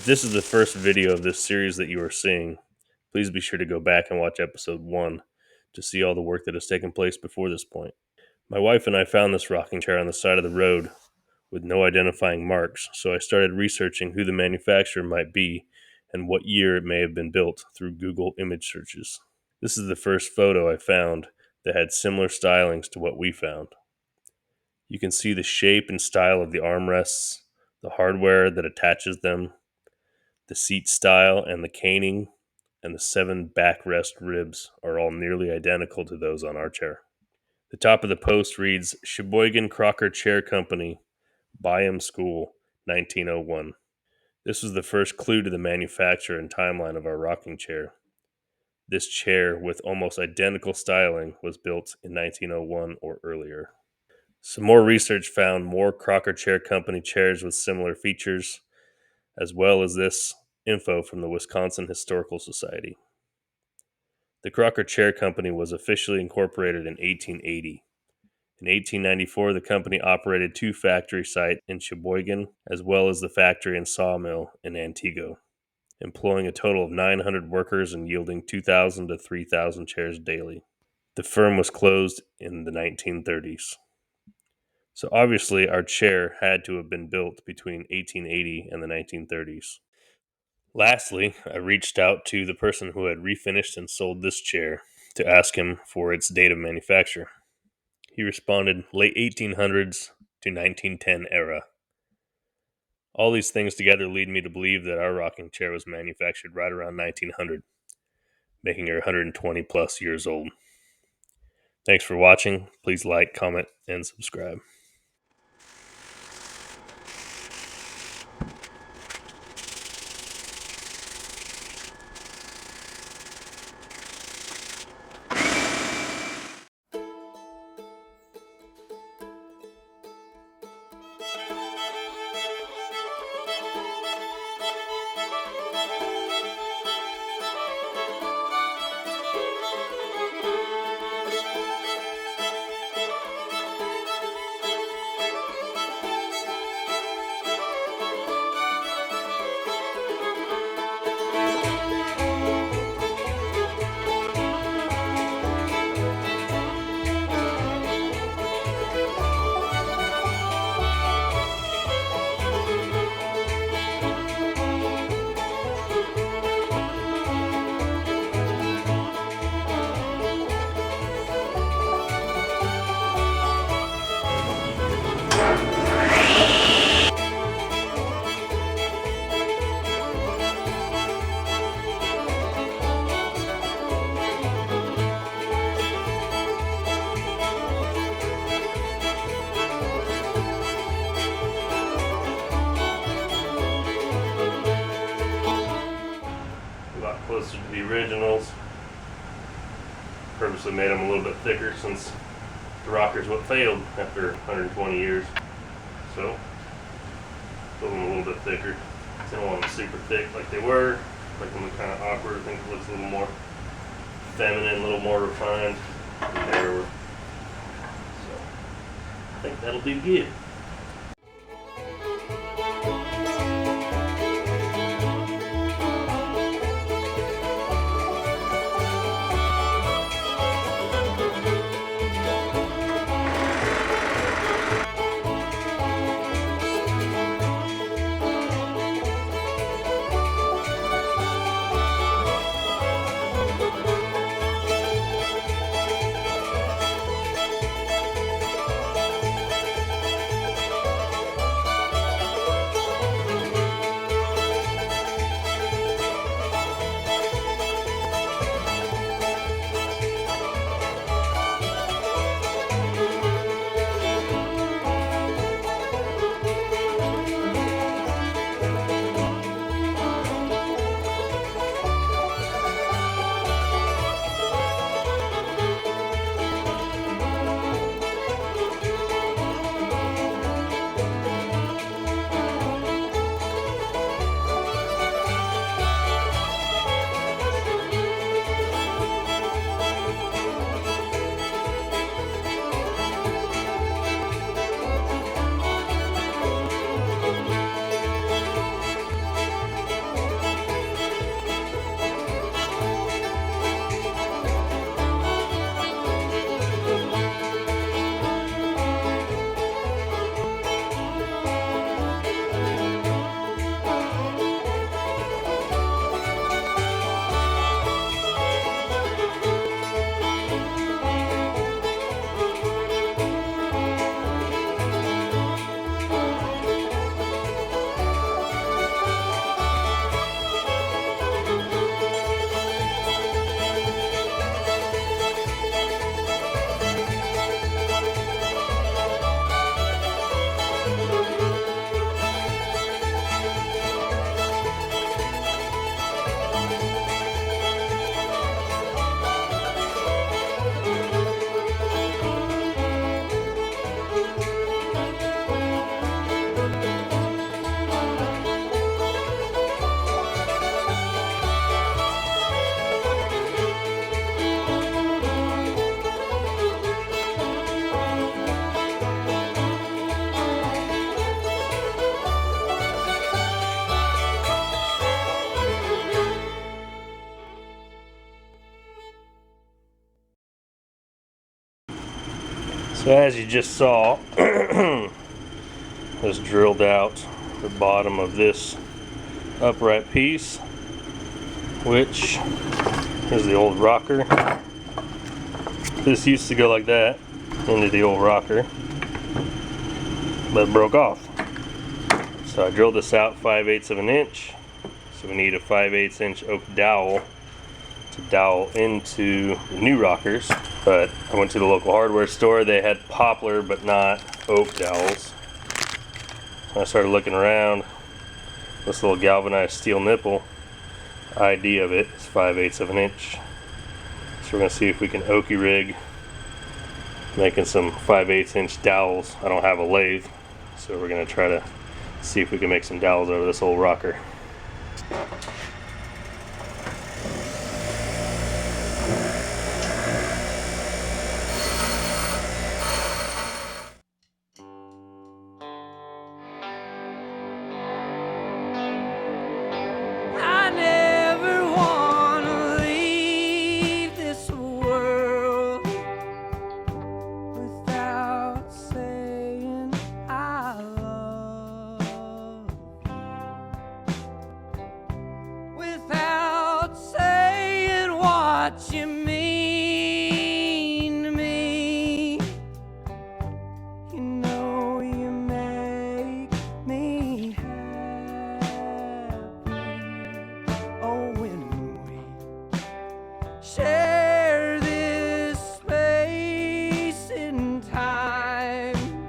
If this is the first video of this series that you are seeing, please be sure to go back and watch episode 1 to see all the work that has taken place before this point. My wife and I found this rocking chair on the side of the road with no identifying marks, so I started researching who the manufacturer might be and what year it may have been built through Google image searches. This is the first photo I found that had similar stylings to what we found. You can see the shape and style of the armrests, the hardware that attaches them, the seat style and the caning, and the 7 backrest ribs are all nearly identical to those on our chair. The top of the post reads, Sheboygan Crocker Chair Company, Byam School, 1901. This was the first clue to the manufacture and timeline of our rocking chair. This chair, with almost identical styling, was built in 1901 or earlier. Some more research found more Crocker Chair Company chairs with similar features, as well as this info from the Wisconsin Historical Society. The Crocker Chair Company was officially incorporated in 1880. In 1894, the company operated 2 factory sites in Sheboygan, as well as the factory and sawmill in Antigo, employing a total of 900 workers and yielding 2,000 to 3,000 chairs daily. The firm was closed in the 1930s. So obviously, our chair had to have been built between 1880 and the 1930s. Lastly, I reached out to the person who had refinished and sold this chair to ask him for its date of manufacture. He responded, late 1800s to 1910 era. All these things together lead me to believe that our rocking chair was manufactured right around 1900, making her 120 plus years old. Thanks for watching. Please like, comment, and subscribe. A lot closer to the originals. Purposely made them a little bit thicker since the rocker's what failed after 120 years. So, build them a little bit thicker. I don't want them super thick like they were. Like them kind of awkward. I think it looks a little more feminine, a little more refined than they were. So, I think that'll be good. So as you just saw, just drilled out the bottom of this upright piece, which is the old rocker. This used to go like that into the old rocker, but it broke off. So I drilled this out 5/8 of an inch. So we need a 5/8 inch oak dowel to dowel into the new rockers. But I went to the local hardware store. They had poplar but not oak dowels. So I started looking around. This little galvanized steel nipple, ID of it is 5/8 of an inch. So we're going to see if we can oaky rig making some 5/8 inch dowels. I don't have a lathe, so we're going to try to see if we can make some dowels out of this old rocker. What you mean to me, you know you make me happy. Oh, when we share this space in time,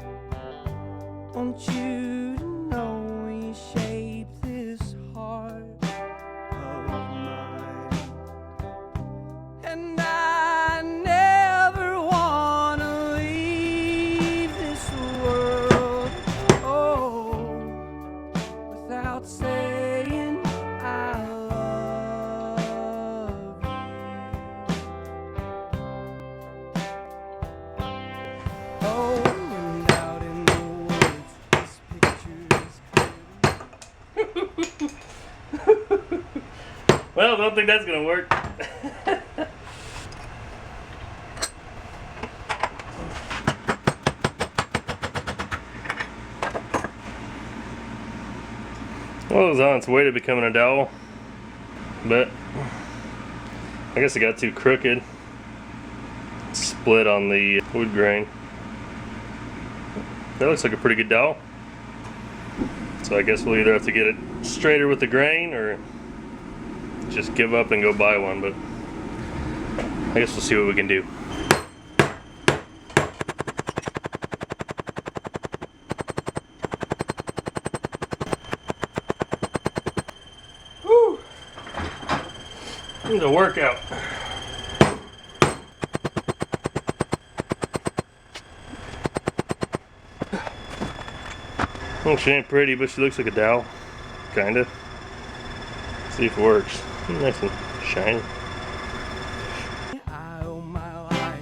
want you to know you shape this heart of mine. And I never want to leave this world, oh, without saying I love you. Oh, and out in the woods, this picture is Well, I don't think that's going to work. Well, it was on its way to becoming a dowel, but I guess it got too crooked. Split on the wood grain. That looks like a pretty good dowel. So I guess we'll either have to get it straighter with the grain or just give up and go buy one, but I guess we'll see what we can do. Whew. It's a workout. Well, she ain't pretty, but she looks like a dowel. Kinda. See if it works. Nice and shiny. I owe my life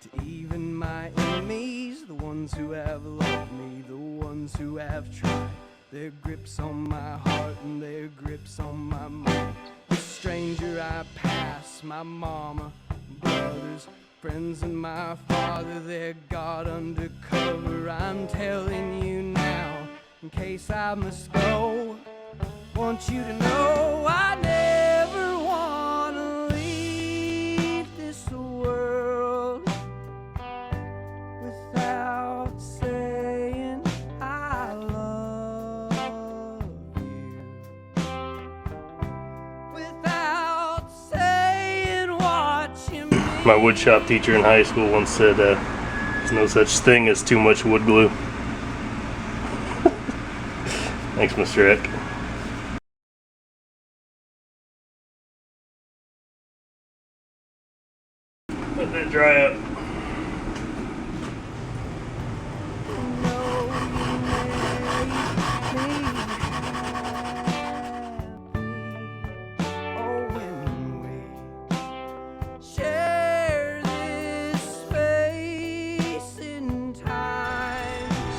to even my enemies, the ones who have loved me, the ones who have tried. Their grips on my heart and their grips on my mind. The stranger I pass, my mama, brothers, friends and my father, they're God undercover. I'm telling you now, in case I must go, want you to know I never want to leave this world without saying I love you. Without saying what you mean. My woodshop teacher in high school once said there's no such thing as too much wood glue. Thanks, Mr. Eck. Let that dry up.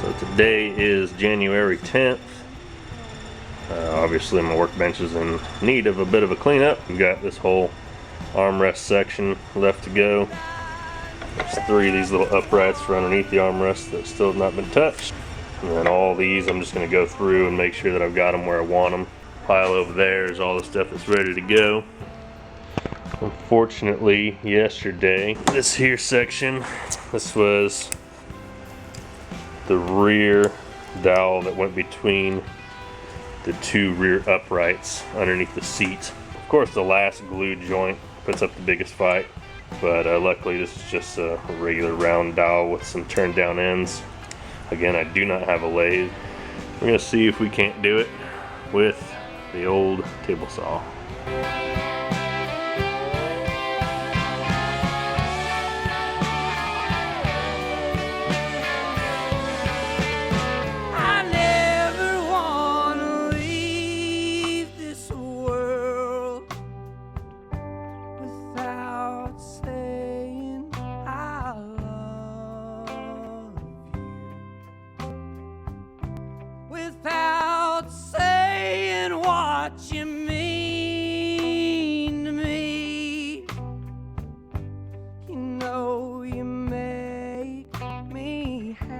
So today is January 10th. Obviously my workbench is in need of a bit of a cleanup. We've got this whole armrest section left to go. There's 3 of these little uprights for underneath the armrest that still have not been touched. And then all these I'm just going to go through and make sure that I've got them where I want them. Pile over there is all the stuff that's ready to go. Unfortunately, yesterday, this here section, this was the rear dowel that went between the 2 rear uprights underneath the seat. Of course, the last glue joint puts up the biggest fight, but luckily this is just a regular round dowel with some turned down ends. Again, I do not have a lathe. We're gonna see if we can't do it with the old table saw. I never wanna leave this world without saying I love you, without saying what you mean to me. You know you make me happy.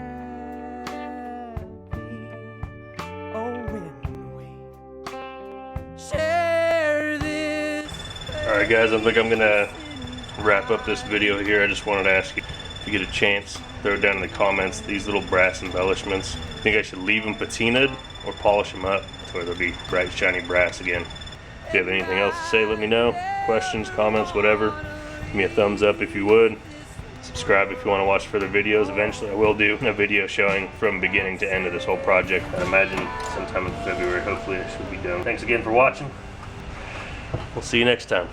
Oh, when we share this. Alright guys, I think I'm gonna wrap up this video here. I just wanted to ask you, if you get a chance, throw it down in the comments, these little brass embellishments. I think I should leave them patinaed or polish them up to where they'll be bright, shiny brass again. If you have anything else to say, let me know. Questions, comments, whatever. Give me a thumbs up if you would. Subscribe if you want to watch further videos. Eventually I will do a video showing from beginning to end of this whole project. I imagine sometime in February, hopefully it should be done. Thanks again for watching. We'll see you next time.